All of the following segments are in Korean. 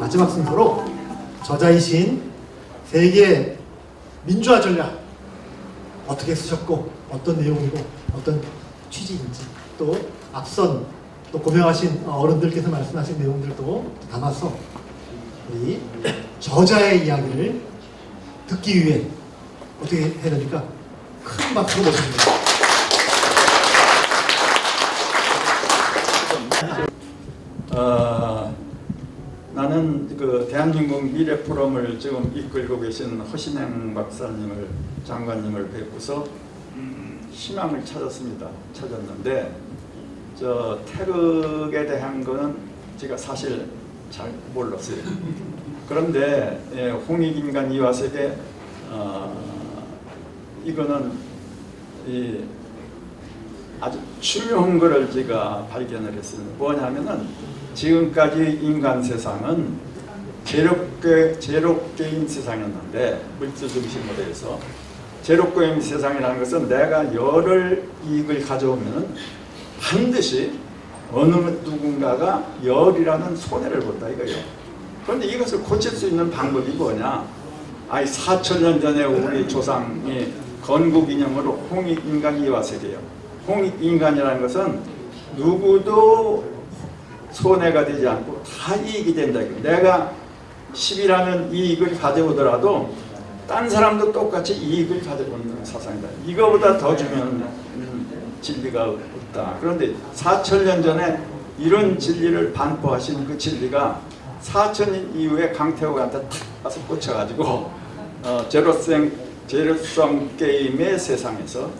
마지막 순서로 저자이신 세계 민주화 전략 어떻게 쓰셨고 어떤 내용이고 어떤 취지인지 또 앞선 또 고명하신 어른들께서 말씀하신 내용들도 담아서 우리 저자의 이야기를 듣기 위해 어떻게 해야 됩니까? 큰 박수로 모십니다. 나는 그 대한민국 미래 포럼을 지금 이끌고 계신 허신행 박사님을 장관님을 뵙고서 희망을 찾았는데 저 태극에 대한 거는 제가 사실 잘 몰랐어요. 그런데 홍익인간 이화세계 이거는 아주 중요한 거를 제가 발견을 했습니다. 뭐냐면은 지금까지 인간 세상은 제로게임 세상이었는데 물질 중심으로 해서 제로게임 세상이라는 것은 내가 열을 이익을 가져오면 반드시 어느 누군가가 열이라는 손해를 본다 이거예요. 그런데 이것을 고칠 수 있는 방법이 뭐냐? 4,000년 전에 우리 조상이 건국이념으로 홍익인간 이화세계예요. 홍익인간이라는 것은 누구도 손해가 되지 않고 다 이익이 된다. 내가 10이라는 이익을 가져오더라도 딴 사람도 똑같이 이익을 가져오는 사상이다. 이거보다 더 중요한 진리가 없다. 그런데 4,000년 전에 이런 진리를 반포하신 그 진리가 4,000년 이후에 강태호한테 탁 와서 꽂혀가지고 제로성 게임의 세상에서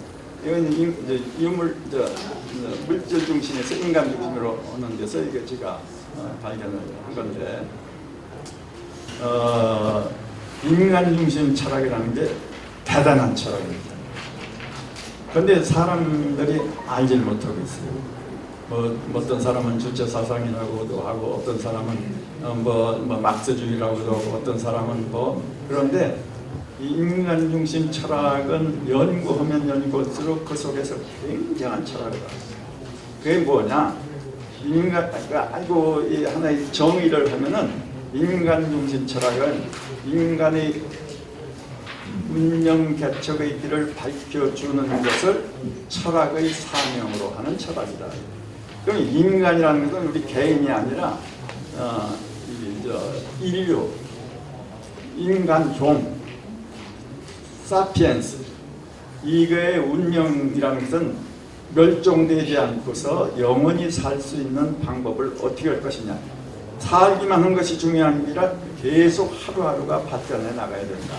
이건 물질 중심에서 인간 중심으로 오는 데서 이게 제가 발견을 한 건데 인간 중심 철학이라는 게 대단한 철학입니다. 그런데 사람들이 알질 못하고 있어요. 어떤 사람은 주체 사상이라고도 하고 어떤 사람은 막스주의라고도 하고 어떤 사람은 그런데 이 인간 중심 철학은 연구하면 연구할수록 그 속에서 굉장한 철학을 알아요. 그게 뭐냐? 이 하나의 정의를 하면은 인간 중심 철학은 인간의 문명 개척의 길을 밝혀주는 것을 철학의 사명으로 하는 철학이다. 그럼 인간이라는 것은 우리 개인이 아니라 인류, 인간종, 사피엔스, 이거의 운명이라는 것은 멸종되지 않고서 영원히 살 수 있는 방법을 어떻게 할 것이냐. 살기만 한 것이 중요한 게 아니라 계속 하루하루가 발전해 나가야 된다.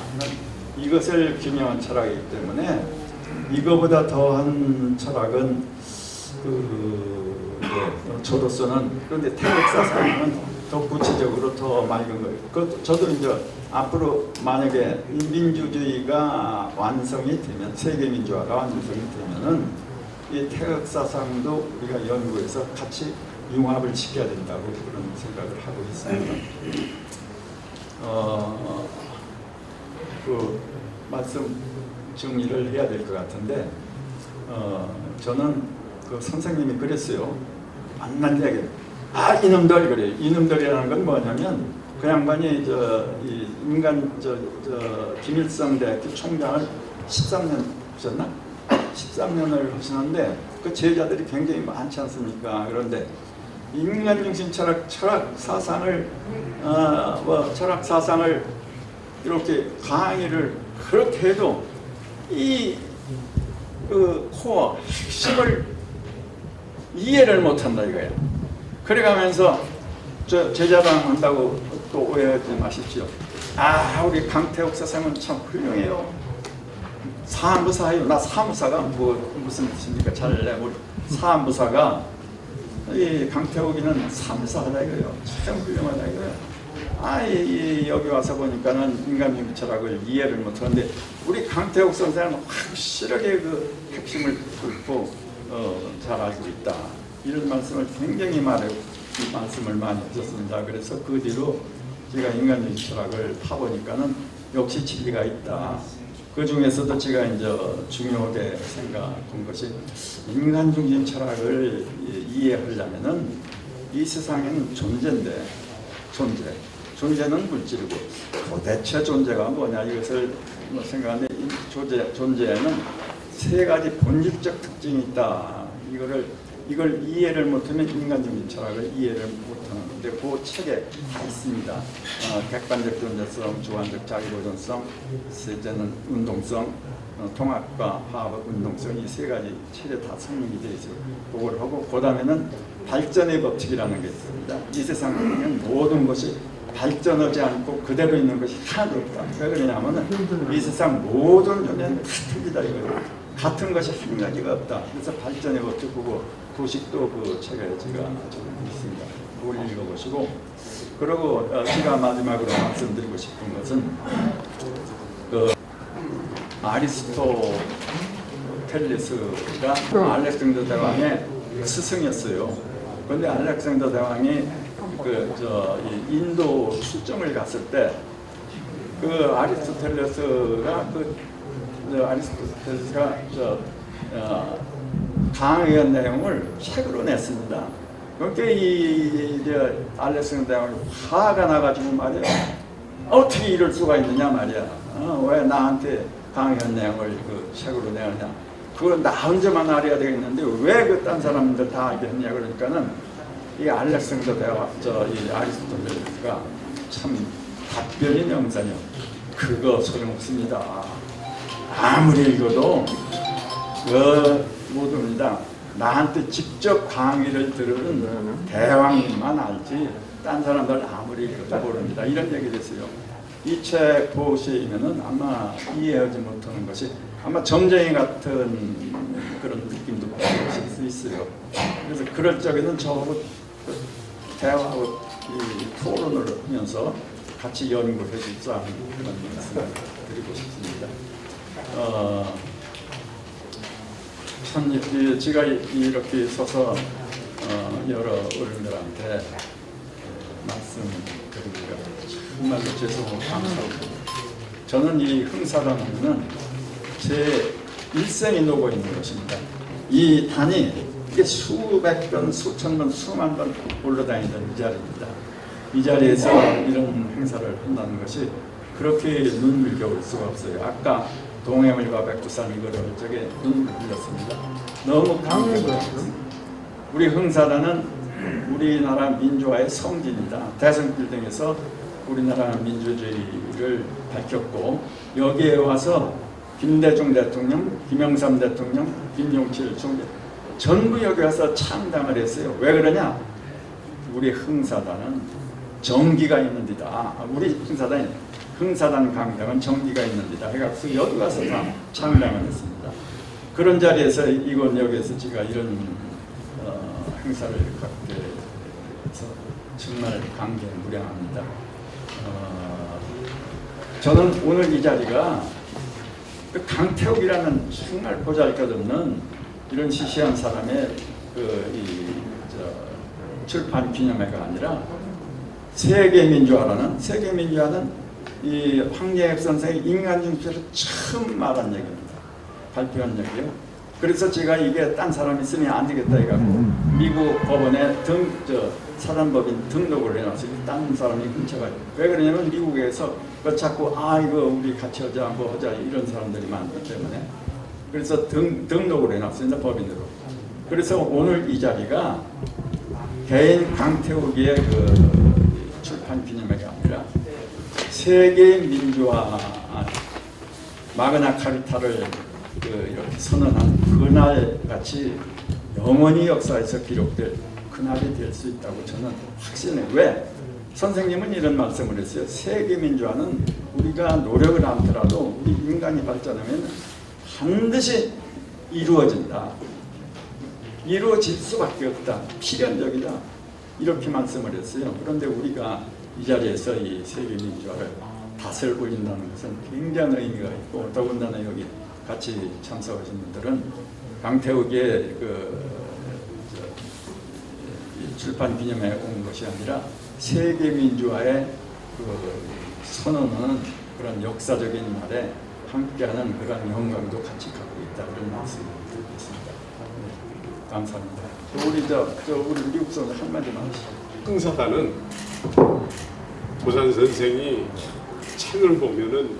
이것을 규명한 철학이기 때문에 이거보다 더한 철학은 저로서는 그런데 태극사상은 더 구체적으로 더 맑은 거예요. 저도 이제 앞으로 만약에 민주주의가 완성이 되면 세계민주화가 완성이 되면은 이 태극사상도 우리가 연구해서 같이 융합을 시켜야 된다고 그런 생각을 하고 있습니다. 그 말씀 정리를 해야 될 것 같은데 저는 그 선생님이 그랬어요. 만난 이야기 이놈들 그래요. 이놈들이라는 건 뭐냐면 그 양반이 김일성 대학교 총장을 13년 하셨나? 13년을 하시는데 그 제자들이 굉장히 많지 않습니까? 그런데 인간 중심 철학 사상을 철학 사상을 이렇게 강의를 그렇게 해도 그 코어 핵심을 이해를 못한다 이거예요. 그래가면서 제자방 한다고 또 오해하지 마십시오. 우리 강태옥 사상은 참 훌륭해요. 사무사예요. 나 사무사가 무슨 뜻입니까? 잘 모르. 사무사가 이 강태옥이는 사무사하다 이거예요. 참 훌륭하다 이거예요. 여기 와서 보니까는 인간주의 철학을 이해를 못하는데 우리 강태옥 선생은 확실하게 그 핵심을 뚫고 잘 알고 있다. 이런 말씀을 굉장히 말씀을 많이 하셨습니다. 그래서 그 뒤로 제가 인간주의 철학을 파보니까는 역시 진리가 있다. 그 중에서도 제가 이제 중요하게 생각한 것이 인간 중심 철학을 이해하려면은 이 세상에는 존재. 존재는 물질이고 도대체 존재가 뭐냐 이것을 생각하는데 이 존재에는 세 가지 본질적 특징이 있다. 이걸 이해를 못하면 인간적인 철학을 이해를 못하는데 그 책에 다 있습니다. 객관적 존재성, 주관적 자기보존성, 셋째는 운동성, 통합과 화합, 운동성 이 세 가지 책에 다 설명이 되어 있어요. 그걸 하고 그 다음에는 발전의 법칙이라는 게 있습니다. 이 세상에 모든 것이 발전하지 않고 그대로 있는 것이 하나도 없다. 왜 그러냐면은 이 세상 모든 존재는 같습니다. 이거 같은 것이 한 가지가 없다. 그래서 발전의 법칙 보고 도식도 그 책에 제가 있습니다. 그걸 읽어보시고 그리고 제가 마지막으로 말씀드리고 싶은 것은 그 아리스토텔레스가 알렉산더 대왕의 스승이었어요. 그런데 알렉산더 대왕이 인도 출정을 갔을 때 그 아리스토텔레스가 강의한 내용을 책으로 냈습니다. 그러니까 알렉산더 대왕이 화가 나가지고 말이야. 어떻게 이럴 수가 있느냐 말이야. 왜 나한테 강의한 내용을 그 책으로 내느냐. 그걸 나 혼자만 알아야 되겠는데 왜 그 딴 사람들 다 알게 했냐 그러니까는 이 알렉산더 대왕 이 아리스토텔레스가 참 답변이 명사냐. 그거 소용없습니다. 아무리 읽어도 모릅니다. 나한테 직접 강의를 들은 대왕님만 알지 딴 사람들 아무리 읽어도 모릅니다. 이런 얘기를 했어요. 이 책 보시면은 아마 이해하지 못하는 것이 아마 점쟁이 같은 그런 느낌도 받으실 수 있어요. 그래서 그럴 적에는 저하고 대화하고 토론을 하면서 같이 연구해 주자 하는 그런 말씀을 드리고 싶습니다. 참 제가 이렇게 서서 여러 어른들한테 말씀드리기가 정말로 죄송하고 감사하고 저는 이 흥사단은 제 일생이 녹아 있는 것입니다. 이 단이 이게 수백 번, 수천 번, 수만 번 올라다니던 이 자리입니다. 이 자리에서 이런 행사를 한다는 것이 그렇게 눈물 겨울 수가 없어요. 아까 동해물과 백두산 이거를 저게 눈물 흘렸습니다. 너무 감격스럽습니다. 우리 흥사단은 우리나라 민주화의 성지입니다. 대성빌딩에서 우리나라 민주주의를 밝혔고 여기에 와서 김대중 대통령, 김영삼 대통령, 김용칠 총리 전부 여기 와서 창당을 했어요. 왜 그러냐? 우리 흥사단은 정기가 있는 데다. 우리 흥사단 강당은 정기가 있는 데다. 해갖고 여기 와서 다 창당을 했습니다. 그런 자리에서 여기에서 제가 이런 행사를 갖게 돼서 정말 감개무량합니다. 저는 오늘 이 자리가 그 강태욱이라는 정말 보잘것없는 이런 시시한 사람의 출판 기념회가 아니라 세계민주화는 이 황예익 선생의 인간중심에서 처음 말한 얘기입니다. 발표한 얘기예요. 그래서 제가 이게 딴 사람이 쓰면 안 되겠다 해갖고 미국 법원에 사단법인 등록을 해놨어요. 딴 사람이 훔쳐가지고. 왜 그러냐면 미국에서 자꾸 이거 우리 같이 하자 뭐 하자 이런 사람들이 많기 때문에 그래서 등록을 해놨습니다. 법인으로. 그래서 오늘 이 자리가 개인 강태욱의 출판 기념회가 아니라 세계 민주화 마그나 카르타를 이렇게 선언한 그날 같이 영원히 역사에서 기록될 그날이 될 수 있다고 저는 확신해요. 왜? 선생님은 이런 말씀을 했어요. 세계 민주화는 우리가 노력을 않더라도 우리 인간이 발전하면 반드시 이루어진다. 이루어질 수밖에 없다. 필연적이다. 이렇게 말씀을 했어요. 그런데 우리가 이 자리에서 이 세계 민주화를 닷을 올린다는 것은 굉장히 의미가 있고 더군다나 여기 같이 참석하신 분들은 강태욱의 출판 기념회에 온 것이 아니라 세계 민주화의 선언하는 그런 역사적인 날에 함께하는 그런 영광도 같이 갖고 있다 그런 말씀을 드리겠습니다. 네, 감사합니다. 우리 미국 선수 한마디만 하시죠. 흥사단은 도산 선생이 책을 보면은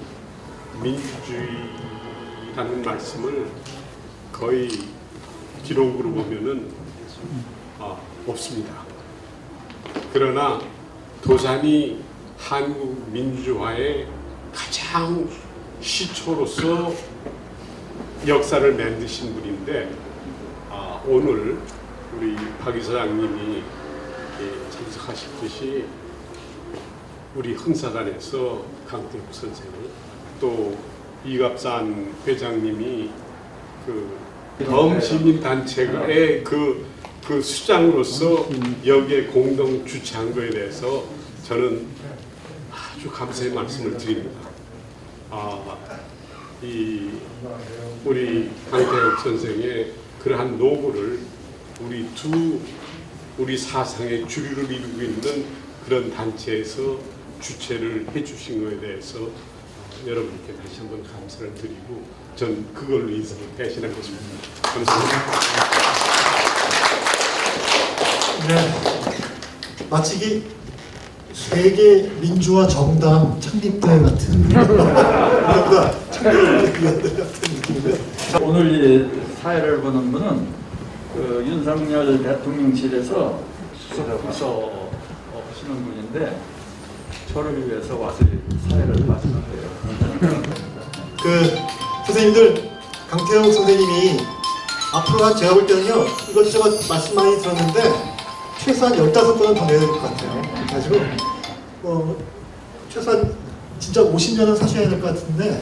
민주주의라는 말씀을 거의 기록으로 보면은 없습니다. 그러나 도산이 한국 민주화의 가장 시초로서 역사를 만드신 분인데 오늘 우리 박 이사장님이 참석하셨듯이 우리 흥사단에서 강태욱 선생을 또 이갑산 회장님이 그 범시민단체의 그 수장으로서 여기에 공동 주최한 거에 대해서 저는 아주 감사의 말씀을 드립니다. 우리 강태욱 선생의 그러한 노고를 우리 사상의 주류를 이루고 있는 그런 단체에서 주최를 해주신 것에 대해서 여러분께 다시 한번 감사를 드리고 전 그걸로 인사를 대신하고 싶습니다. 감사합니다. 네, 마치 세계 민주화 정당 창립대 같은 창립위원들 같은 느낌인데 오늘 이 사회를 보는 분은 그 윤석열 대통령실에서 수석부서 하시는 분인데 저를 위해서 와서 사회를 봐주는데요. 선생님들 강태욱 선생님이 앞으로 제가 볼 때는요 이것저것 말씀 많이 들었는데 최소한 15번은 더 내야 될 것 같아요. 그래가지고 최소한 진짜 50년은 사셔야 될 것 같은데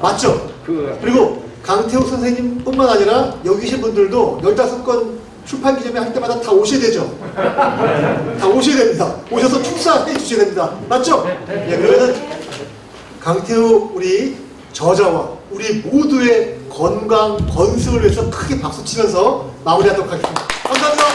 맞죠? 그리고 강태욱 선생님뿐만 아니라 여기 계신 분들도 15건 출판 기념회 할 때마다 다 오셔야 되죠? 다 오셔야 됩니다. 오셔서 축사해 주셔야 됩니다. 맞죠? 예, 그러면 강태욱 우리 저자와 우리 모두의 건강, 건승을 위해서 크게 박수 치면서 마무리하도록 하겠습니다. 감사합니다.